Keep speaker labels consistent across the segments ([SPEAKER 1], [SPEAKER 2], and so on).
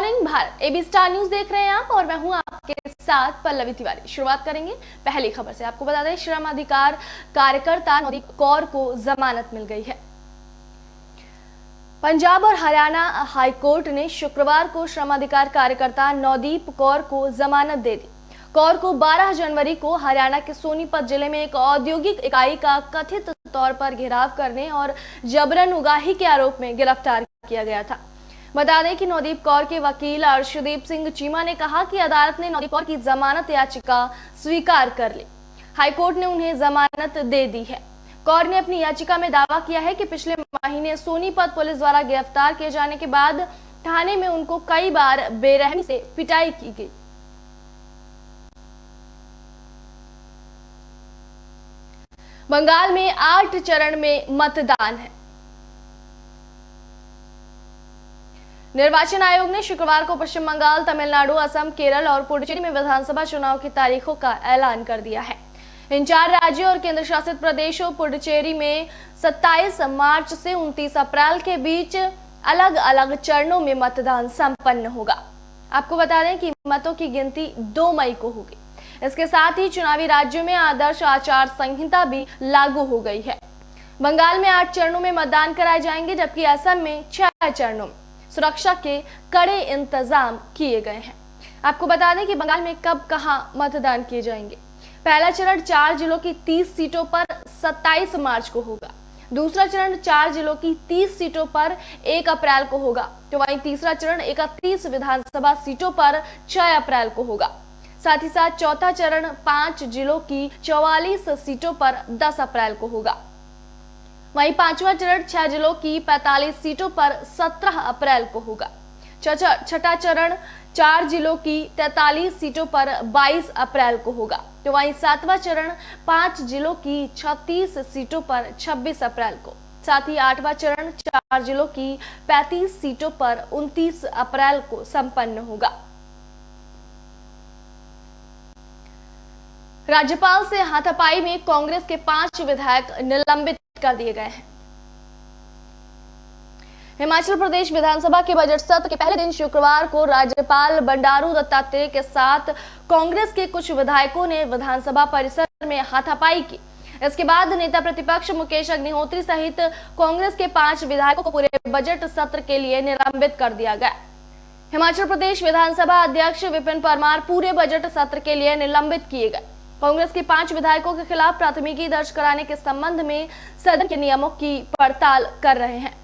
[SPEAKER 1] Morning Bharat AB star news देख रहे हैं आप और मैं हूं आपके साथ पल्लवी तिवारी। शुरुआत करेंगे पहली खबर से। आपको बता दें, श्रम अधिकार कार्यकर्ता नवदीप कौर को जमानत मिल गई है। पंजाब और हरियाणा हाईकोर्ट ने शुक्रवार को श्रम अधिकार कार्यकर्ता नवदीप कौर को जमानत दे दी। कौर को 12 जनवरी को हरियाणा के सोनीपत जिले में एक औद्योगिक इकाई का कथित तौर पर घेराव करने और जबरन उगाही के आरोप में गिरफ्तार किया गया था। बता दें कि नवदीप कौर के वकील अर्शदीप सिंह चीमा ने कहा कि अदालत ने नवदीप कौर की जमानत याचिका स्वीकार कर ली। हाईकोर्ट ने उन्हें जमानत दे दी है। कौर ने अपनी याचिका में दावा किया है कि पिछले महीने सोनीपत पुलिस द्वारा गिरफ्तार किए जाने के बाद थाने में उनको कई बार बेरहमी से पिटाई की गई। बंगाल में 8 चरण में मतदान है। निर्वाचन आयोग ने शुक्रवार को पश्चिम बंगाल, तमिलनाडु, असम, केरल और पुडुचेरी में विधानसभा चुनाव की तारीखों का ऐलान कर दिया है। इन 4 राज्यों और केंद्र शासित प्रदेशों पुडुचेरी में 27 मार्च से 29 अप्रैल के बीच अलग अलग चरणों में मतदान संपन्न होगा। आपको बता दें कि मतों की गिनती 2 मई को होगी। इसके साथ ही चुनावी राज्यों में आदर्श आचार संहिता भी लागू हो गई है। बंगाल में 8 चरणों में मतदान कराए जाएंगे, जबकि असम में 6 चरणों में सुरक्षा के कड़े इंतजाम किए गए हैं। आपको बता दें कि बंगाल में कब कहां मतदान किए जाएंगे। पहला चरण 4 जिलों की 30 सीटों पर 27 मार्च को होगा। दूसरा चरण 4 जिलों की 30 सीटों पर 1 अप्रैल को होगा, तो वहीं तीसरा चरण 31 विधानसभा सीटों पर 6 अप्रैल को होगा। साथ ही साथ चौथा चरण 5 जिलों की 44 सीटों पर 10 अप्रैल को होगा। वहीं 5वां चरण 6 जिलों की 45 सीटों पर 17 अप्रैल को होगा। छठा चरण 4 जिलों की 43 सीटों पर 22 अप्रैल को होगा, तो वहीं 7वां चरण 5 जिलों की 36 सीटों पर 26 अप्रैल को। साथ ही 8वां चरण 4 जिलों की 35 सीटों पर 29 अप्रैल को संपन्न होगा। राज्यपाल से हाथापाई में कांग्रेस के 5 विधायक निलंबित कर दिए गए हैं। हिमाचल प्रदेश विधानसभा के बजट सत्र के पहले दिन शुक्रवार को राज्यपाल बंडारू दत्तात्रेय के साथ कांग्रेस के कुछ विधायकों ने विधानसभा परिसर में हाथापाई की। इसके बाद नेता प्रतिपक्ष मुकेश अग्निहोत्री सहित कांग्रेस के 5 विधायकों को पूरे बजट सत्र के लिए निलंबित कर दिया गया। हिमाचल प्रदेश विधानसभा अध्यक्ष विपिन परमार पूरे बजट सत्र के लिए निलंबित किए गए। कांग्रेस के 5 विधायकों के खिलाफ प्राथमिकी दर्ज कराने के संबंध में सदन के नियमों की पड़ताल कर रहे हैं।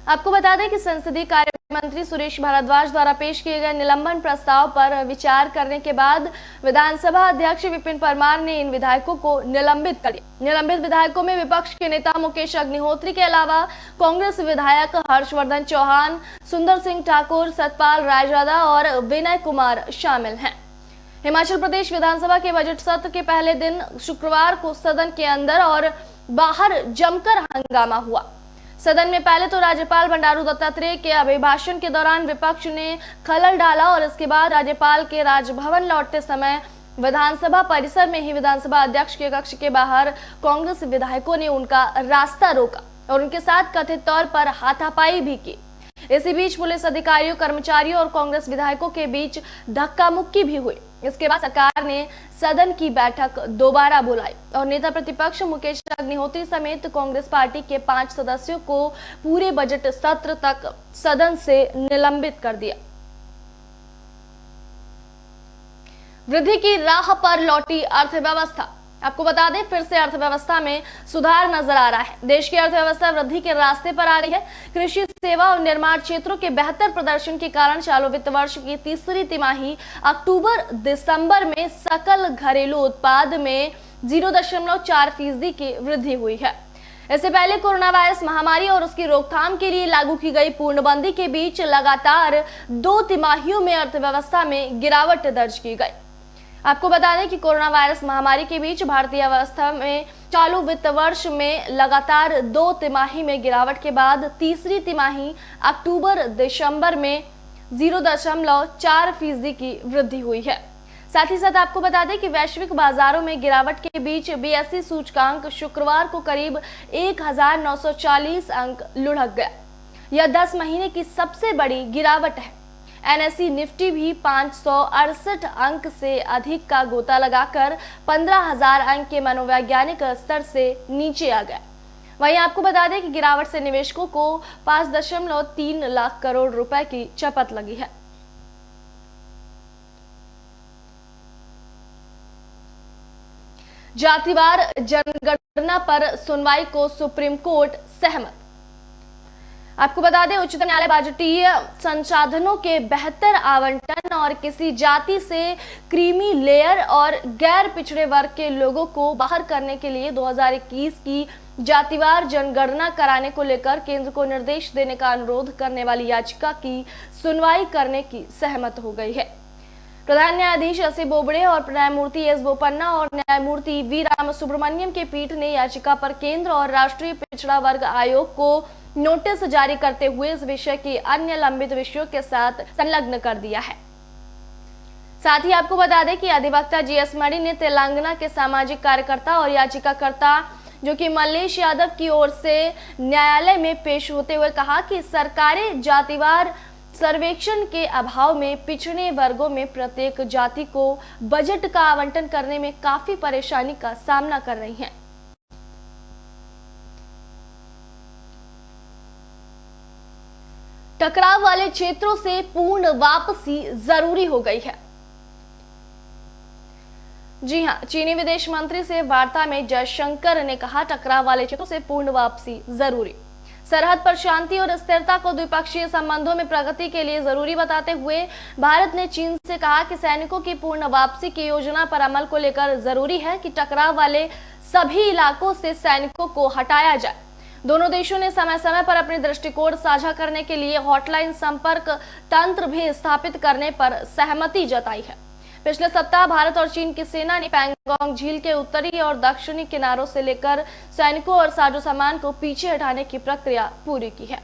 [SPEAKER 1] आपको बता दें कि संसदीय कार्य मंत्री सुरेश भारद्वाज द्वारा पेश किए गए निलंबन प्रस्ताव पर विचार करने के बाद विधानसभा अध्यक्ष विपिन परमार ने इन विधायकों को निलंबित कर दिया। निलंबित विधायकों में विपक्ष के नेता मुकेश अग्निहोत्री के अलावा कांग्रेस विधायक हर्षवर्धन चौहान, सुंदर सिंह ठाकुर, सतपाल रायजादा और विनय कुमार शामिल हैं। हिमाचल प्रदेश विधानसभा के बजट सत्र के पहले दिन शुक्रवार को सदन के अंदर और बाहर जमकर हंगामा हुआ। सदन में पहले तो राज्यपाल बंडारू दत्तात्रेय के अभिभाषण के दौरान विपक्ष ने खलल डाला और इसके बाद राज्यपाल के राजभवन लौटते समय विधानसभा परिसर में ही विधानसभा अध्यक्ष के कक्ष के बाहर कांग्रेस विधायकों ने उनका रास्ता रोका और उनके साथ कथित तौर पर हाथापाई भी की। इसी बीच पुलिस अधिकारियों, कर्मचारियों और कांग्रेस विधायकों के बीच धक्का मुक्की भी हुई। इसके बाद सरकार ने सदन की बैठक दोबारा बुलाई और नेता प्रतिपक्ष मुकेश अग्निहोत्री समेत कांग्रेस पार्टी के 5 सदस्यों को पूरे बजट सत्र तक सदन से निलंबित कर दिया। वृद्धि की राह पर लौटी अर्थव्यवस्था। आपको बता दें, फिर से अर्थव्यवस्था में सुधार नजर आ रहा है। देश की अर्थव्यवस्था वृद्धि के रास्ते पर आ रही है। कृषि, सेवा और निर्माण क्षेत्रों के बेहतर प्रदर्शन के कारण चालू वित्त वर्ष की तीसरी तिमाही अक्टूबर-दिसंबर में सकल घरेलू उत्पाद में 0.4% की वृद्धि हुई है। इससे पहले कोरोना वायरस महामारी और उसकी रोकथाम के लिए लागू की गई पूर्णबंदी के बीच लगातार 2 तिमाहियों में अर्थव्यवस्था में गिरावट दर्ज की गई। आपको बता दें कि कोरोना वायरस महामारी के बीच भारतीय अर्थव्यवस्था में चालू वित्त वर्ष में लगातार 2 तिमाही में गिरावट के बाद तीसरी तिमाही अक्टूबर-दिसंबर में 0.4% की वृद्धि हुई है। साथ ही साथ आपको बता दें कि वैश्विक बाजारों में गिरावट के बीच BSE सूचकांक शुक्रवार को करीब 1940 अंक लुढ़क गया। यह 10 महीने की सबसे बड़ी गिरावट है। एनएसई निफ्टी भी 568 अंक से अधिक का गोता लगाकर 15,000 अंक के मनोवैज्ञानिक स्तर से नीचे आ गया। वहीं आपको बता दें कि गिरावट से निवेशकों को 5.3 लाख करोड़ रुपए की चपत लगी है। जातिवार जनगणना पर सुनवाई को सुप्रीम कोर्ट सहमत। आपको बता दें उच्चतम न्यायालय बजटीय संसाधनों के बेहतर आवंटन और किसी जाति से क्रीमी लेयर और गैर पिछड़े वर्ग के लोगों को बाहर करने के लिए 2021 की जातिवार जनगणना कराने को लेकर केंद्र को निर्देश देने का अनुरोध करने वाली याचिका की सुनवाई करने की सहमत हो गई है। प्रधान न्यायाधीश एस.ए. बोबड़े और न्यायमूर्ति एस. बोपन्ना और न्यायमूर्ति वी. रामसुब्रमण्यम के पीठ ने याचिका पर केंद्र और राष्ट्रीय पिछड़ा वर्ग आयोग को नोटिस जारी करते हुए इस विषय के अन्य लंबित विषयों के साथ संलग्न कर दिया है। साथ ही आपको बता दें कि अधिवक्ता जी.एस. मणि ने तेलंगाना के सामाजिक कार्यकर्ता और याचिकाकर्ता जो कि मल्लेश यादव की ओर से न्यायालय में पेश होते हुए कहा कि सरकारें जातिवार सर्वेक्षण के अभाव में पिछड़े वर्गों में प्रत्येक जाति को बजट का आवंटन करने में काफी परेशानी का सामना कर रही हैं। टकराव वाले क्षेत्रों से पूर्ण वापसी जरूरी हो गई है। जी हां, चीनी विदेश मंत्री से वार्ता में जयशंकर ने कहा टकराव वाले क्षेत्रों से पूर्ण वापसी जरूरी। सरहद पर शांति और स्थिरता को द्विपक्षीय संबंधों में प्रगति के लिए जरूरी बताते हुए भारत ने चीन से कहा कि सैनिकों की पूर्ण वापसी की योजना पर अमल को लेकर जरूरी है कि टकराव वाले सभी इलाकों से सैनिकों को हटाया जाए। दोनों देशों ने समय समय पर अपने दृष्टिकोण साझा करने के लिए हॉटलाइन संपर्क तंत्र भी स्थापित करने पर सहमति जताई है। पिछले सप्ताह भारत और चीन की सेना ने पैंगोंग झील के उत्तरी और दक्षिणी किनारों से लेकर सैनिकों और साजो सामान को पीछे हटाने की प्रक्रिया पूरी की है।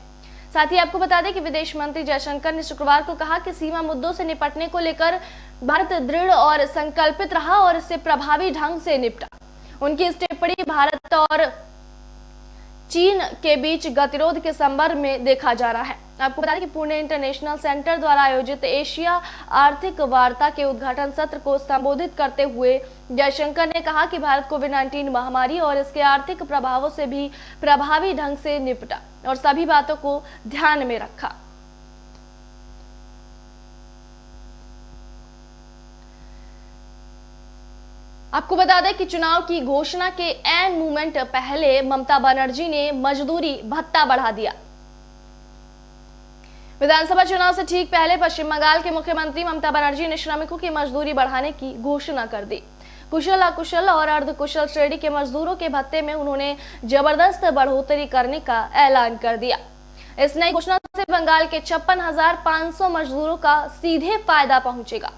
[SPEAKER 1] साथ ही आपको बता दें कि विदेश मंत्री जयशंकर ने शुक्रवार को कहा कि सीमा मुद्दों से निपटने को लेकर भारत दृढ़ और संकल्पित रहा और इससे प्रभावी ढंग से निपटा। उनकी इस टिप्पणी भारत और चीन के बीच गतिरोध के संदर्भ में देखा जा रहा है। आपको बता दें कि पुणे इंटरनेशनल सेंटर द्वारा आयोजित एशिया आर्थिक वार्ता के उद्घाटन सत्र को संबोधित करते हुए जयशंकर ने कहा कि भारत कोविड-19 महामारी और इसके आर्थिक प्रभावों से भी प्रभावी ढंग से निपटा और सभी बातों को ध्यान में रखा। आपको बता दें कि चुनाव की घोषणा के ऐन मूवमेंट पहले ममता बनर्जी ने मजदूरी भत्ता बढ़ा दिया। विधानसभा चुनाव से ठीक पहले पश्चिम बंगाल के मुख्यमंत्री ममता बनर्जी ने श्रमिकों की मजदूरी बढ़ाने की घोषणा कर दी। कुशल, अकुशल और अर्धकुशल श्रेणी के मजदूरों के भत्ते में उन्होंने जबरदस्त बढ़ोतरी करने का ऐलान कर दिया। इस नई घोषणा से बंगाल के 56,500 मजदूरों का सीधे फायदा पहुंचेगा।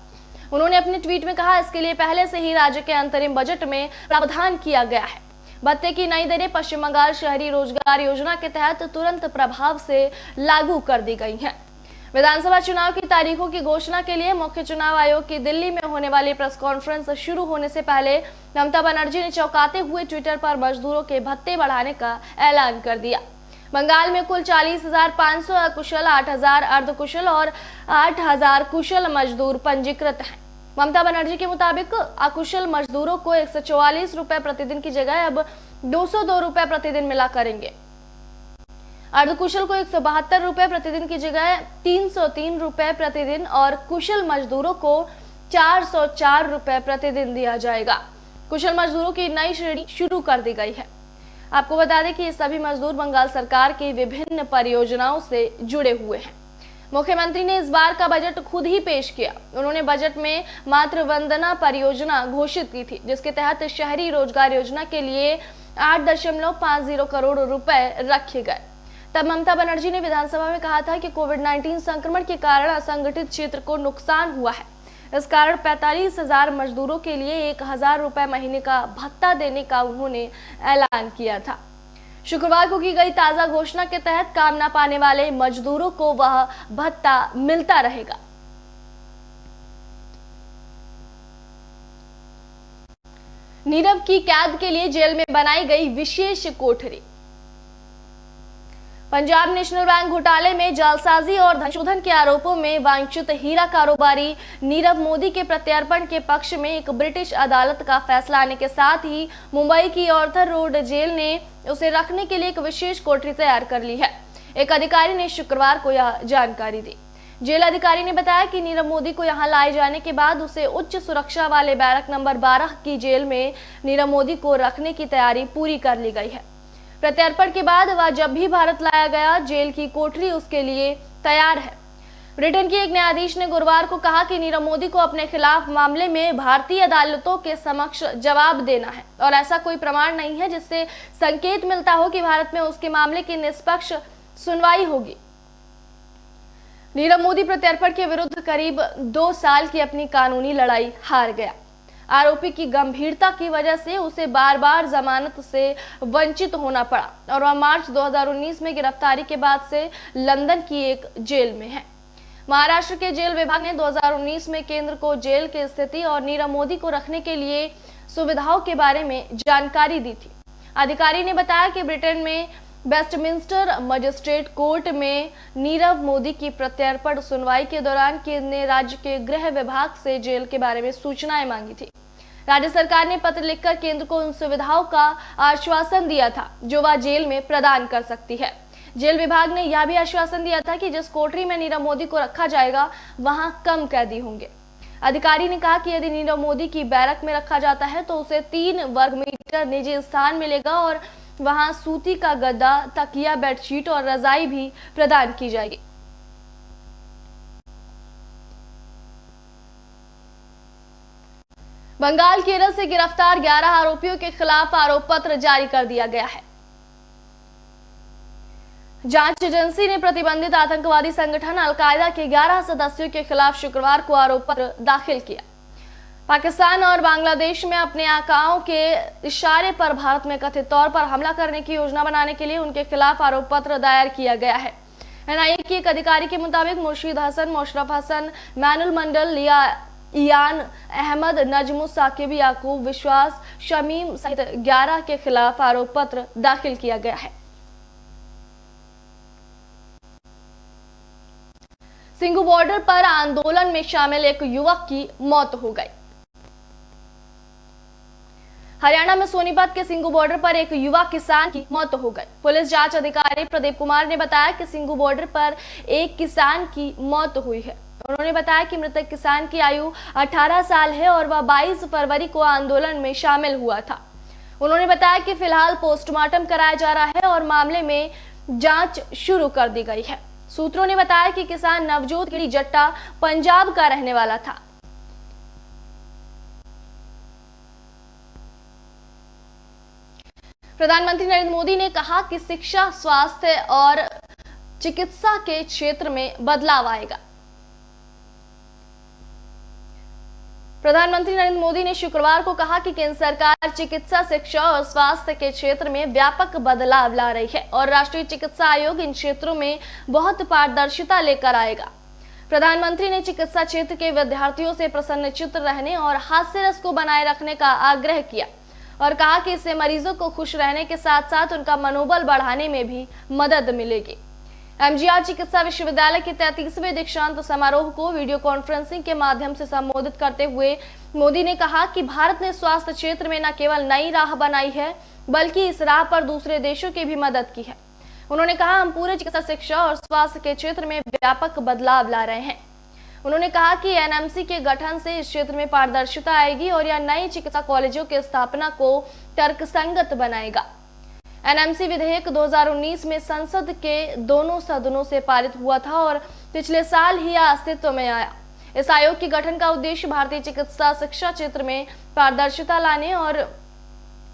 [SPEAKER 1] उन्होंने अपने ट्वीट में कहा, इसके लिए पहले से ही राज्य के अंतरिम बजट में प्रावधान किया गया है। भत्ते की नई दरें पश्चिम बंगाल शहरी रोजगार योजना के तहत तुरंत प्रभाव से लागू कर दी गई हैं। विधानसभा चुनाव की तारीखों की घोषणा के लिए मुख्य चुनाव आयोग की दिल्ली में होने वाली प्रेस कॉन्फ्रेंस शुरू होने से पहले ममता बनर्जी ने चौंकाते हुए ट्विटर पर मजदूरों के भत्ते बढ़ाने का ऐलान कर दिया। बंगाल में कुल 40,500 अकुशल, 8,000 अर्धकुशल और 8,000 कुशल मजदूर पंजीकृत हैं। ममता बनर्जी के मुताबिक अकुशल मजदूरों को 144 रुपए प्रतिदिन की जगह अब 202 रुपए प्रतिदिन मिला करेंगे। अर्धकुशल को 172 रुपए प्रतिदिन की जगह 303 रुपए प्रतिदिन और कुशल मजदूरों को 404 रुपए प्रतिदिन दिया जाएगा। कुशल मजदूरों की नई श्रेणी शुरू कर दी गई है। आपको बता दें कि ये सभी मजदूर बंगाल सरकार की विभिन्न परियोजनाओं से जुड़े हुए हैं। मुख्यमंत्री ने इस बार का बजट खुद ही पेश किया। उन्होंने बजट में मातृ वंदना परियोजना घोषित की थी, जिसके तहत शहरी रोजगार योजना के लिए 8.50 करोड़ रुपए रखे गए। तब ममता बनर्जी ने विधानसभा में कहा था कि कोविड-19 संक्रमण के कारण असंगठित क्षेत्र को नुकसान हुआ है। इस कारण 45,000 मजदूरों के लिए 1,000 रुपए महीने का भत्ता देने का उन्होंने ऐलान किया था। शुक्रवार को की गई ताजा घोषणा के तहत काम न पाने वाले मजदूरों को वह भत्ता मिलता रहेगा। नीरव की कैद के लिए जेल में बनाई गई विशेष कोठरी। पंजाब नेशनल बैंक घोटाले में जालसाजी और धनशोधन के आरोपों में वांछित हीरा कारोबारी नीरव मोदी के प्रत्यर्पण के पक्ष में एक ब्रिटिश अदालत का फैसला आने के साथ ही मुंबई की आर्थर रोड जेल ने उसे रखने के लिए एक विशेष कोठरी तैयार कर ली है। एक अधिकारी ने शुक्रवार को यह जानकारी दी। जेल अधिकारी ने बताया कि नीरव मोदी को यहां लाए जाने के बाद उसे उच्च सुरक्षा वाले बैरक नंबर 12 की जेल में नीरव मोदी को रखने की तैयारी पूरी कर ली गई है। प्रत्यर्पण के बाद वह जब भी भारत लाया गया, जेल की कोठरी उसके लिए तैयार है। ब्रिटेन की एक न्यायाधीश ने गुरुवार को कहा कि नीरव मोदी को अपने खिलाफ मामले में भारतीय अदालतों के समक्ष जवाब देना है और ऐसा कोई प्रमाण नहीं है जिससे संकेत मिलता हो कि भारत में उसके मामले की निष्पक्ष सुनवाई होगी। नीरव मोदी प्रत्यर्पण के विरुद्ध करीब 2 साल की अपनी कानूनी लड़ाई हार गया। आरोपी की गंभीरता की वजह से उसे बार बार जमानत से वंचित होना पड़ा और वह मार्च 2019 में गिरफ्तारी के बाद से लंदन की एक जेल में है। महाराष्ट्र के जेल विभाग ने 2019 में केंद्र को जेल की स्थिति और नीरव मोदी को रखने के लिए सुविधाओं के बारे में जानकारी दी थी। अधिकारी ने बताया कि ब्रिटेन में वेस्टमिंस्टर मजिस्ट्रेट कोर्ट में नीरव मोदी की प्रत्यर्पण सुनवाई के दौरान केंद्र ने राज्य के गृह विभाग से जेल के बारे में सूचनाएं मांगी थी। राज्य सरकार ने पत्र लिखकर केंद्र को उन सुविधाओं का आश्वासन दिया था जो वह जेल में प्रदान कर सकती है। जेल विभाग ने यह भी आश्वासन दिया था कि जिस कोठरी में नीरव मोदी को रखा जाएगा वहां कम कैदी होंगे। अधिकारी ने कहा कि यदि नीरव मोदी की बैरक में रखा जाता है तो उसे 3 वर्ग मीटर निजी स्थान मिलेगा और वहां सूती का गद्दा, तकिया, बेडशीट और रजाई भी प्रदान की जाएगी। बंगाल केरल से गिरफ्तार 11 आरोपियों के खिलाफ आरोप पत्र जारी कर दिया गया है। जांच एजेंसी ने प्रतिबंधित आतंकवादी संगठन अलकायदा के 11 सदस्यों के खिलाफ शुक्रवार को आरोप पत्र दाखिल किया। पाकिस्तान और बांग्लादेश में अपने आकाओं के इशारे पर भारत में कथित तौर पर हमला करने की योजना बनाने के लिए उनके खिलाफ आरोप पत्र दायर किया गया है। एनआईए के एक अधिकारी के मुताबिक मुर्शीद हसन, मोशरफ हसन, मैनुल मंडल, इयान अहमद, नजमुस साकिब, याकूब विश्वास, शमीम सहित 11 के खिलाफ आरोप पत्र दाखिल किया गया है। सिंघू बॉर्डर पर आंदोलन में शामिल एक युवक की मौत हो गई। हरियाणा में सोनीपत के सिंघू बॉर्डर पर एक युवा किसान की मौत हो गई। पुलिस जांच अधिकारी प्रदीप कुमार ने बताया कि सिंघू बॉर्डर पर एक किसान की मौत हुई है। उन्होंने बताया कि मृतक किसान की आयु 18 साल है और वह 22 फरवरी को आंदोलन में शामिल हुआ था। उन्होंने बताया कि फिलहाल पोस्टमार्टम कराया जा रहा है और मामले में जांच शुरू कर दी गई है। सूत्रों ने बताया कि किसान नवजोत गिरी जट्टा पंजाब का रहने वाला था। प्रधानमंत्री नरेंद्र मोदी ने कहा कि शिक्षा, स्वास्थ्य और चिकित्सा के क्षेत्र में बदलाव आएगा। प्रधानमंत्री नरेंद्र मोदी ने शुक्रवार को कहा कि केंद्र सरकार चिकित्सा, शिक्षा और स्वास्थ्य के क्षेत्र में व्यापक बदलाव ला रही है और राष्ट्रीय चिकित्सा आयोग इन क्षेत्रों में बहुत पारदर्शिता लेकर आएगा। प्रधानमंत्री ने चिकित्सा क्षेत्र के विद्यार्थियों से प्रसन्नचित्त रहने और हास्य रस को बनाए रखने का आग्रह किया और कहा कि इससे मरीजों को खुश रहने के साथ साथ उनका मनोबल बढ़ाने में भी मदद मिलेगी। एमजीआर चिकित्सा विश्वविद्यालय के 33वें दीक्षांत समारोह को वीडियो कॉन्फ्रेंसिंग के माध्यम से संबोधित करते हुए मोदी ने कहा कि भारत ने स्वास्थ्य क्षेत्र में न केवल नई राह बनाई है बल्कि इस राह पर दूसरे देशों की भी मदद की है। उन्होंने कहा, हम पूरे चिकित्सा, शिक्षा और स्वास्थ्य के क्षेत्र में व्यापक बदलाव ला रहे हैं। उन्होंने कहा कि एनएमसी के गठन से इस क्षेत्र में पारदर्शिता आएगी और यह नई चिकित्सा कॉलेजों की स्थापना को तर्कसंगत बनाएगा। एनएमसी विधेयक 2019 में संसद के दोनों सदनों से पारित हुआ था और पिछले साल ही यह अस्तित्व में आया। इस आयोग के गठन का उद्देश्य भारतीय चिकित्सा शिक्षा क्षेत्र में पारदर्शिता लाने और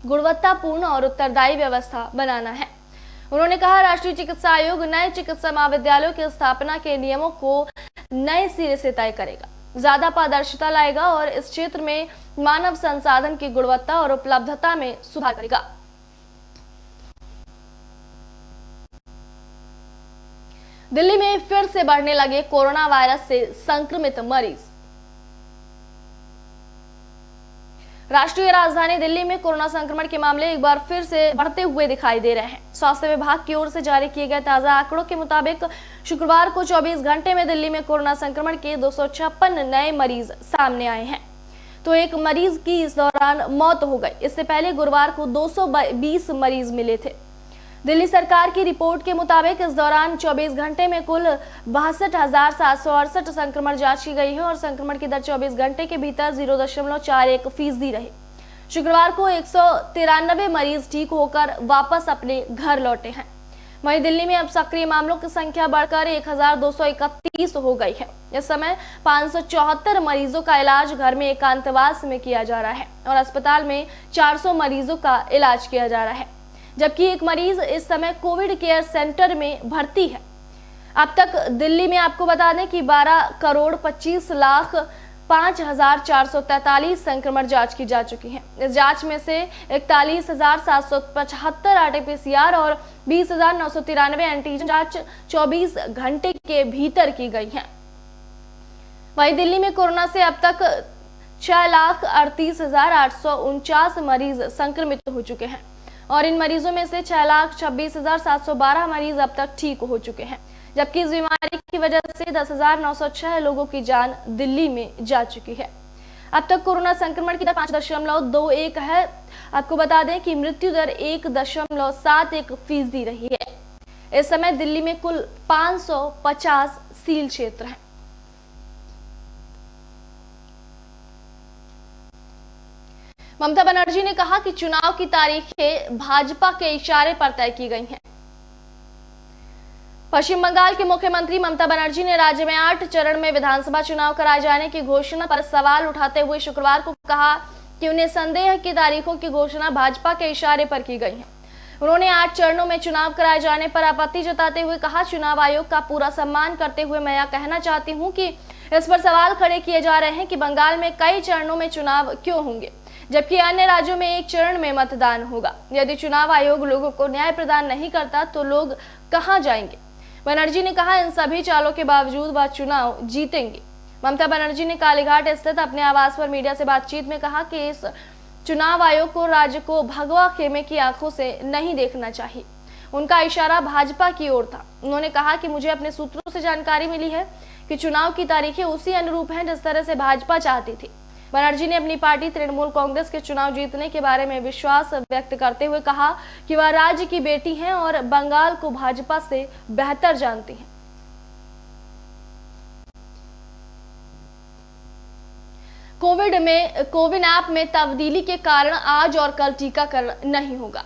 [SPEAKER 1] गुणवत्तापूर्ण और उत्तरदायी व्यवस्था बनाना है। उन्होंने कहा, राष्ट्रीय चिकित्सा आयोग नए चिकित्सा महाविद्यालयों की स्थापना के नियमों को नए सिरे से तय करेगा, ज्यादा पारदर्शिता लाएगा और इस क्षेत्र में मानव संसाधन की गुणवत्ता और उपलब्धता में सुधार करेगा। दिल्ली में फिर से बढ़ने लगे कोरोना वायरस से संक्रमित मरीज। राष्ट्रीय राजधानी दिल्ली में कोरोना संक्रमण के मामले एक बार फिर से बढ़ते हुए दिखाई दे रहे हैं। स्वास्थ्य विभाग की ओर से जारी किए गए ताजा आंकड़ों के मुताबिक शुक्रवार को 24 घंटे में दिल्ली में कोरोना संक्रमण के 256 नए मरीज सामने आए हैं, तो एक मरीज की इस दौरान मौत हो गई। इससे पहले गुरुवार को 220 मरीज मिले थे। दिल्ली सरकार की रिपोर्ट के मुताबिक इस दौरान 24 घंटे में कुल 62,768 संक्रमण जांच की गई है और संक्रमण की दर 24 घंटे के भीतर 0.41% रही। शुक्रवार को 193 मरीज ठीक होकर वापस अपने घर लौटे हैं। वहीं दिल्ली में अब सक्रिय मामलों की संख्या बढ़कर 1,231 हो गई है। इस समय 574 मरीजों का इलाज घर में एकांतवास में किया जा रहा है और अस्पताल में 400 मरीजों का इलाज किया जा रहा है, जबकि एक मरीज इस समय कोविड केयर सेंटर में भर्ती है। अब तक दिल्ली में आपको बता दें कि 12,25,05,443 संक्रमण जांच की जा चुकी है। इस जांच में से 41,775 RT-PCR और 20,993 एंटीजन जांच 24 घंटे के भीतर की गई है। वहीं दिल्ली में कोरोना से अब तक 6,38,849 मरीज संक्रमित हो चुके हैं और इन मरीजों में से 6,26,712 मरीज अब तक ठीक हो चुके हैं, जबकि इस बीमारी की वजह से 10,906 लोगों की जान दिल्ली में जा चुकी है। अब तक कोरोना संक्रमण की दर 5.21 है। आपको बता दें कि मृत्यु दर 1.71% रही है। इस समय दिल्ली में कुल 550 सील क्षेत्र हैं। ममता बनर्जी ने कहा कि चुनाव की तारीखें भाजपा के इशारे पर तय की गई हैं। पश्चिम बंगाल के मुख्यमंत्री ममता बनर्जी ने राज्य में 8 चरण में विधानसभा चुनाव कराए जाने की घोषणा पर सवाल उठाते हुए शुक्रवार को कहा कि उन्हें संदेह है कि तारीखों की घोषणा भाजपा के इशारे पर की गई है। उन्होंने 8 चरणों में चुनाव कराए जाने पर आपत्ति जताते हुए कहा, चुनाव आयोग का पूरा सम्मान करते हुए मैं यह कहना चाहती हूं कि इस पर सवाल खड़े किए जा रहे हैं कि बंगाल में कई चरणों में चुनाव क्यों होंगे, जबकि अन्य राज्यों में एक चरण में मतदान होगा। यदि चुनाव आयोग लोगों को न्याय प्रदान नहीं करता तो लोग कहां जाएंगे। बनर्जी ने कहा, इन सभी चालों के बावजूद वह चुनाव जीतेंगे। ममता बनर्जी ने कालीघाट स्थित अपने आवास पर मीडिया से बातचीत में कहा कि इस चुनाव आयोग को राज्य को भगवा खेमे की आंखों से नहीं देखना चाहिए। उनका इशारा भाजपा की ओर था। उन्होंने कहा कि मुझे अपने सूत्रों से जानकारी मिली है कि चुनाव की तारीखें उसी अनुरूप हैं जिस तरह से भाजपा चाहती थी। बनर्जी ने अपनी पार्टी तृणमूल कांग्रेस के चुनाव जीतने के बारे में विश्वास व्यक्त करते हुए कहा कि वह राज्य की बेटी हैं और बंगाल को भाजपा से बेहतर जानती हैं। कोविन ऐप में तब्दीली के कारण आज और कल टीकाकरण नहीं होगा।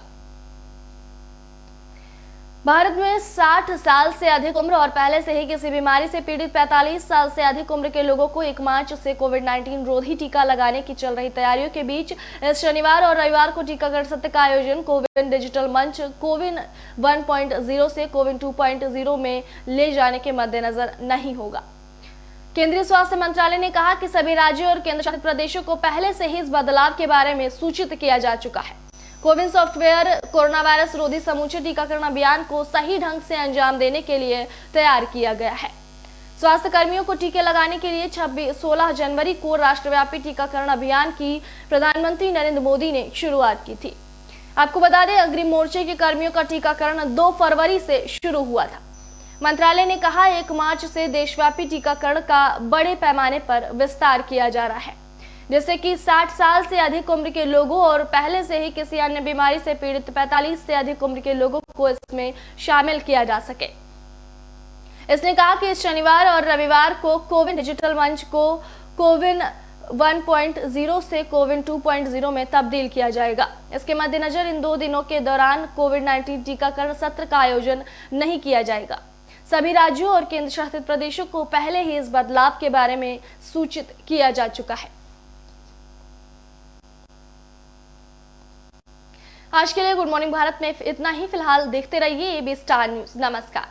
[SPEAKER 1] भारत में 60 साल से अधिक उम्र और पहले से ही किसी बीमारी से पीड़ित 45 साल से अधिक उम्र के लोगों को 1 मार्च से कोविड-19 रोधी टीका लगाने की चल रही तैयारियों के बीच इस शनिवार और रविवार को टीकाकरण सत्र का आयोजन कोविन डिजिटल मंच कोविन 1.0 से कोविन 2.0 में ले जाने के मद्देनजर नहीं होगा। केंद्रीय स्वास्थ्य मंत्रालय ने कहा कि सभी राज्यों और केंद्र शासित प्रदेशों को पहले से ही इस बदलाव के बारे में सूचित किया जा चुका है। कोविन सॉफ्टवेयर कोरोना वायरस रोधी समूचे टीकाकरण अभियान को सही ढंग से अंजाम देने के लिए तैयार किया गया है। स्वास्थ्य कर्मियों को टीके लगाने के लिए 16 जनवरी को राष्ट्रव्यापी टीकाकरण अभियान की प्रधानमंत्री नरेंद्र मोदी ने शुरुआत की थी। आपको बता दें, अग्रिम मोर्चे के कर्मियों का टीकाकरण 2 फरवरी से शुरू हुआ था। मंत्रालय ने कहा 1 मार्च से देशव्यापी टीकाकरण का बड़े पैमाने पर विस्तार किया जा रहा है, जिससे कि 60 साल से अधिक उम्र के लोगों और पहले से ही किसी अन्य बीमारी से पीड़ित 45 से अधिक उम्र के लोगों को इसमें शामिल किया जा सके। इसने कहा कि इस शनिवार और रविवार को कोविन डिजिटल मंच को कोविन 1.0 से कोविन 2.0 में तब्दील किया जाएगा। इसके मद्देनजर इन 2 दिनों के दौरान कोविड-19 टीकाकरण सत्र का आयोजन नहीं किया जाएगा। सभी राज्यों और केंद्र शासित प्रदेशों को पहले ही इस बदलाव के बारे में सूचित किया जा चुका है। आज के लिए गुड मॉर्निंग भारत में इतना ही। फिलहाल देखते रहिए एबी स्टार न्यूज। नमस्कार।